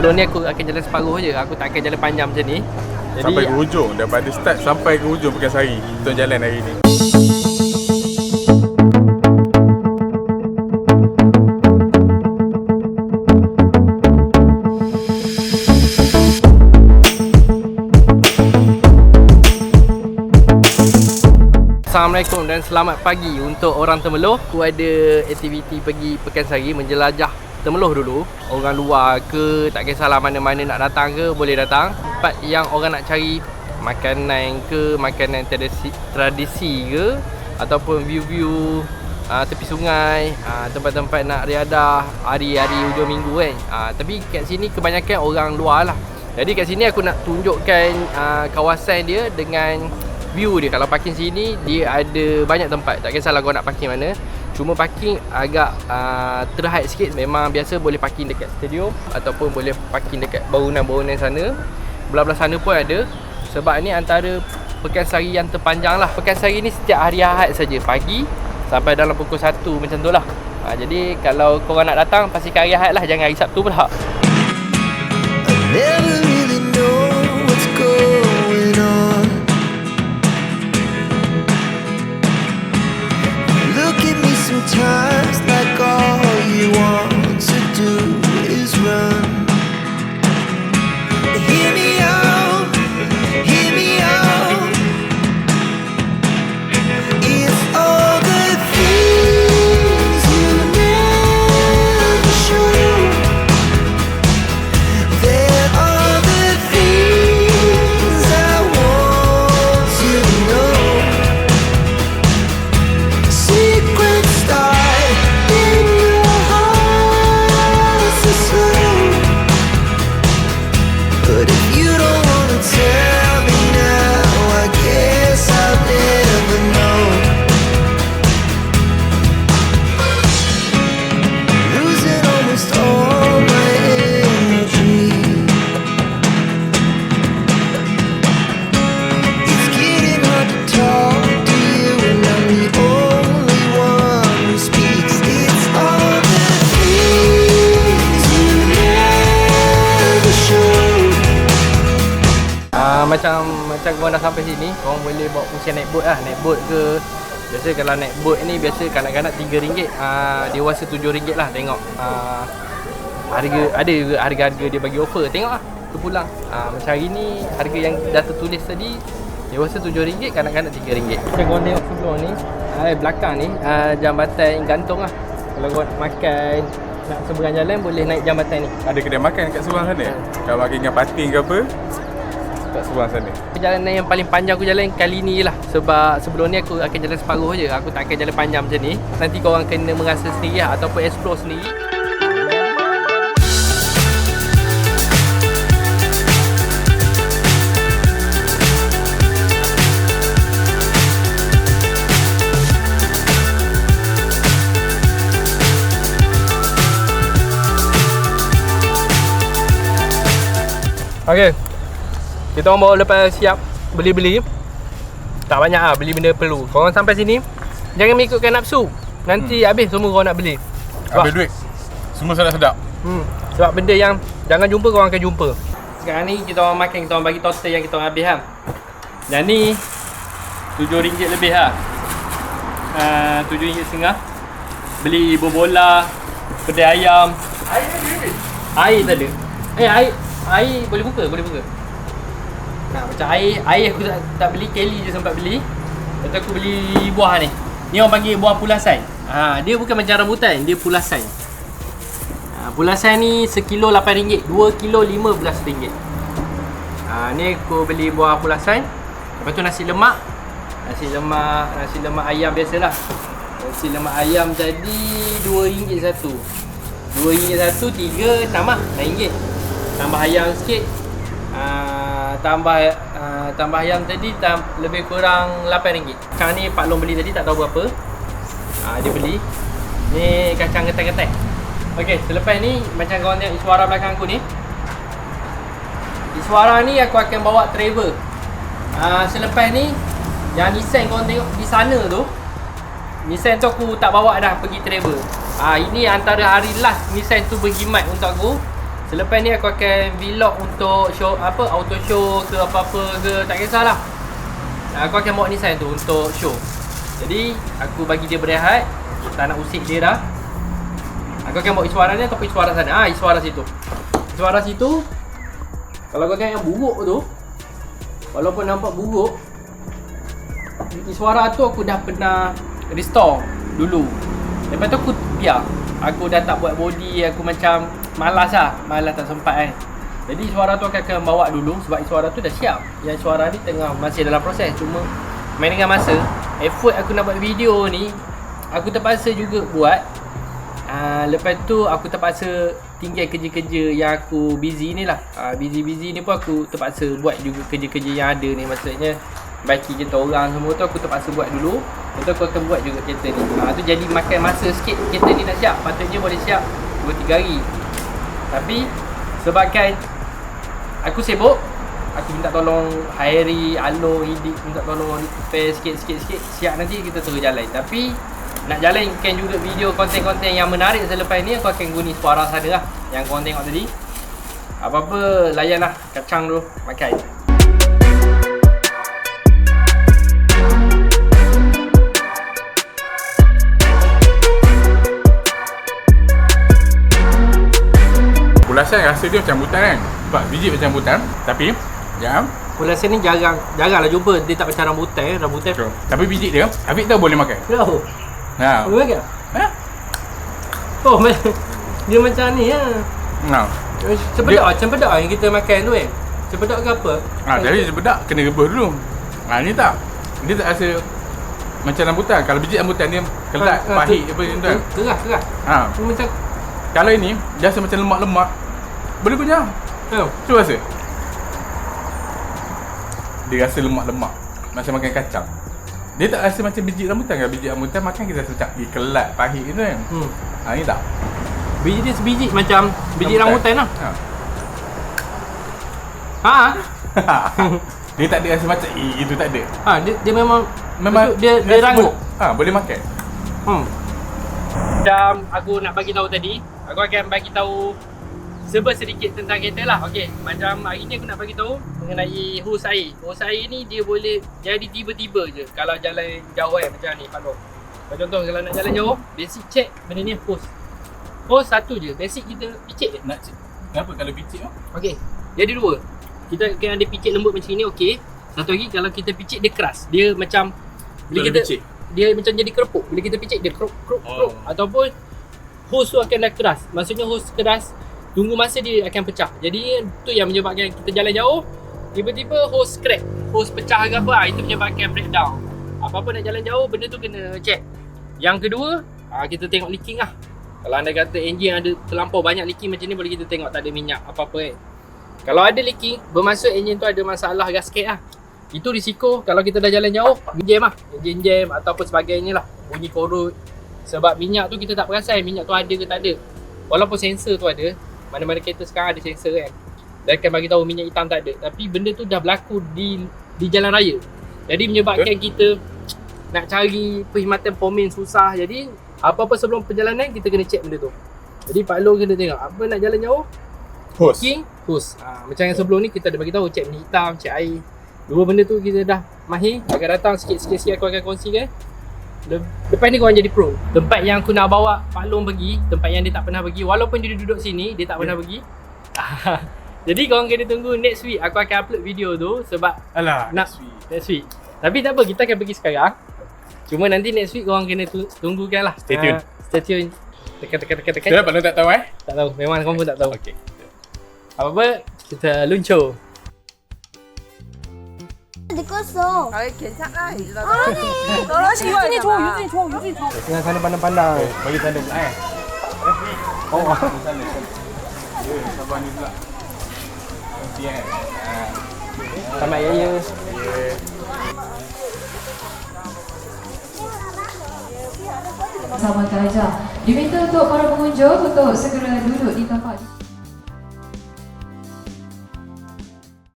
sebelum ni aku akan jalan separuh je. Aku tak akan jalan panjang macam ni. Jadi, sampai ke hujung. Daripada start sampai ke hujung Pekansari kita jalan hari ni. Assalamualaikum dan selamat pagi untuk orang Temeloh. Aku ada aktiviti pergi Pekansari menjelajah Temeloh dulu. Orang luar ke, tak kisahlah mana-mana nak datang ke, boleh datang. Tempat yang orang nak cari makanan ke, makanan tradisi ke, ataupun view-view tepi sungai, tempat-tempat nak riadah hari-hari hujung minggu kan. Tapi kat sini kebanyakan orang luar lah. Jadi kat sini aku nak tunjukkan kawasan dia dengan view dia. Kalau parking sini dia ada banyak tempat, tak kisahlah kau nak parking mana. Cuma parking agak terhad sikit. Memang biasa boleh parking dekat stadium ataupun boleh parking dekat bangunan-bangunan sana. Belah-belah sana pun ada. Sebab ni antara Pekansari yang terpanjang lah. Pekansari ni setiap hari Ahad saja pagi sampai dalam pukul 1 macam tu lah. Jadi kalau korang nak datang pastikan hari Ahad lah, jangan hari Sabtu pula. Sometimes like all you want to do is run. Hear me out, hear me out. It's all the things you never show. There are the things I want to know. Secrets but if you don't wanna tell me now, I guess I'll never know. Losing almost all my energy. It's getting hard to talk to you, and I'm the only one who speaks. It's all the things you never show. Macam korang dah sampai sini, korang boleh bawa fungsi naik bot lah. Naik bot ke, biasa kalau naik bot ni biasa kanak-kanak RM3, dewasa RM7 lah. Tengok harga, ada juga harga-harga dia bagi offer. Tengok lah, terpulang. Macam hari ni harga yang dah tertulis tadi, dewasa RM7, kanak-kanak RM3. Macam korang tengok sebelah ni, belakang ni jambatan gantung lah. Kalau korang nak makan, nak seberang jalan boleh naik jambatan ni. Ada kedai makan kat sebelah sana. Kalau makan dengan pating ke apa, kat sebelah sana. Perjalanan yang paling panjang aku jalan kali ni lah. Sebab sebelum ni aku akan jalan separuh je. Aku tak akan jalan panjang macam ni. Nanti korang kena merasa sendiri lah, ataupun explore sendiri. Okay, kita orang bawa lepas siap beli-beli. Tak banyak lah, beli benda perlu. Korang sampai sini jangan mengikutkan nafsu. Nanti habis semua korang nak beli. Habis duit. Semua sedap-sedap. Sebab benda yang jangan jumpa, korang akan jumpa. Sekarang ni kita orang makan, kita orang bagi total yang kita orang habis lah. Dan ni RM7 lebih lah. RM7.50. Beli bola, kedai ayam. Air tak ada. Air boleh buka. Nah, macam air aku tak beli, Kelly je sempat beli. Lepas aku beli buah ni. Ni orang panggil buah pulasan. Dia bukan macam rambutan, dia pulasan. Pulasan ni sekilo RM8, 2 kilo RM15. Ni aku beli buah pulasan. Lepas tu nasi lemak ayam biasalah. Nasi lemak ayam tadi RM2 satu. RM2 satu, 3 tambah RM9. Tambah ayam sikit. Tambah ayam tadi lebih kurang RM8. Kacang ni Pak Long beli tadi, tak tahu berapa. Dia beli. Ni kacang getai-getai. Okey, selepas ni macam korang tengok Iswara belakang aku ni. Iswara ni aku akan bawa travel. Selepas ni yang Nissan korang tengok di sana tu, Nissan tu aku tak bawa dah pergi travel. Ini antara hari last Nissan tu berkhidmat untuk aku. Selepas ni aku akan vlog untuk show apa, auto show ke apa-apa ke, tak kisahlah. Aku akan bawa Nissan tu untuk show. Jadi aku bagi dia berehat, tak nak usik dia dah. Aku akan bawa Iswara ni ataupun Iswara sana. Iswara situ. Iswara situ. Kalau kau tengok yang buruk tu, walaupun nampak buruk, Iswara tu aku dah pernah restore dulu. Lepas tu aku biar. Aku dah tak buat body, aku macam malas tak sempat kan. Jadi Iswara tu akan bawa dulu sebab Iswara tu dah siap. Yang Iswara ni tengah masih dalam proses, cuma main dengan masa. Effort aku nak buat video ni aku terpaksa juga buat. Lepas tu aku terpaksa tinggal kerja-kerja yang aku busy ni lah. Busy ni pun aku terpaksa buat juga kerja-kerja yang ada ni. Maksudnya baki kereta orang semua tu aku terpaksa buat dulu. Lepas tu aku akan buat juga kereta ni. Tu jadi makan masa sikit kereta ni nak siap. Patutnya boleh siap 2-3 hari. Tapi sebabkan aku sibuk, aku minta tolong Hairi, Alo, Hidik minta tolong repair sikit-sikit. Siap nanti kita terus jalan. Tapi nak jalankan juga video konten-konten yang menarik selepas ni, aku akan guna suara sana lah yang korang tengok tadi. Apa-apa layan lah, kacang tu makan. Pulasan rasa dia macam butan kan. Sebab biji macam butan. Tapi jam Pulasan ni jaranglah jumpa. Dia tak macam rambutan. Tapi biji dia Afiq tahu boleh makan. Tahu. Boleh makan? Ha? Oh, dia macam ni lah. Cempedak yang kita makan tu kan. Cempedak ke apa? Jadi cempedak kena rebus dulu. Ni tak. Dia tak rasa macam rambutan. Kalau biji rambutan dia kelat, pahit apa macam tu kan. Keras. Dia macam kalau ini dia rasa macam lemak-lemak. Boleh kunyah. Cuba rasa. Dia rasa lemak-lemak macam makan kacang. Dia tak rasa macam biji rambutan kan. Biji rambutan makan kita rasa macam kelat, pahit gitu kan. Ni tak. Biji dia sebiji macam biji rambutan lah. Dia tak ada rasa macam itu tak ada. Dia memang dia rangup. Boleh makan. Macam aku nak bagi tahu tadi, aku akan bagi tahu sedikit tentang kereta lah. Okey, macam hari ni aku nak bagi tahu mengenai hose air. Hose air ni dia boleh jadi tiba-tiba je kalau jalan jauh kan, macam ni Pak Long. Contoh kalau nak jalan jauh, basic check benda ni hose. Hose satu je, basic kita picit je. Nak check. Kenapa kalau picit tu? Okey, jadi dua. Kita akan ada picit lembut macam ni, okey. Satu lagi kalau kita picit dia keras. Dia macam bila kita picit, dia macam jadi kerupuk. Bila kita picit dia keruk. Ataupun hose tu akan dah keras. Maksudnya hose keras, tunggu masa dia akan pecah. Jadi tu yang menyebabkan kita jalan jauh, tiba-tiba hose crack, hose pecah ke apa, itu menyebabkan breakdown. Apa-apa nak jalan jauh, benda tu kena check. Yang kedua, kita tengok leaking lah. Kalau anda kata enjin ada terlampau banyak leaking macam ni, boleh kita tengok tak ada minyak apa-apa kan. Kalau ada leaking, bermaksud enjin tu ada masalah gasket lah. Itu risiko kalau kita dah jalan jauh, jam lah. Enjin jam ataupun sebagainya lah. Bunyi korot. Sebab minyak tu kita tak perasan minyak tu ada ke tak ada. Walaupun sensor tu ada, mana-mana kereta sekarang ada sensor kan, dia akan bagi tahu minyak hitam tak ada. Tapi benda tu dah berlaku di jalan raya. Jadi menyebabkan kita nak cari perkhidmatan pomen susah. Jadi apa-apa sebelum perjalanan kita kena check benda tu. Jadi Pak Long kena tengok apa nak jalan jauh, hose. Macam yang sebelum ni kita dah bagi tahu check minyak hitam, check air. Dua benda tu kita dah mahir. Akan datang sikit-sikit aku akan kongsikan. Lepas ni korang jadi pro. Tempat yang aku nak bawa Pak Long pergi, tempat yang dia tak pernah pergi. Walaupun dia duduk sini, dia tak pernah pergi. Jadi korang kena tunggu next week. Aku akan upload video tu sebab next week. Tapi tak apa, kita akan pergi sekarang. Cuma nanti next week korang kena tunggukan lah. Stay tune. Tekan. Kenapa Pak Long tak tahu Tak tahu, memang korang pun tak tahu. Okey. Apa-apa, kita luncur. 내 껐어. 아이 괜찮아. 아니. 유진이 줘. Yang sana pandang-pandang. Bagi tanda pula sana. Sabar ni pula. Nanti Selamat Raya. Sama saja. Diminta untuk para pengunjung untuk segera duduk di tempat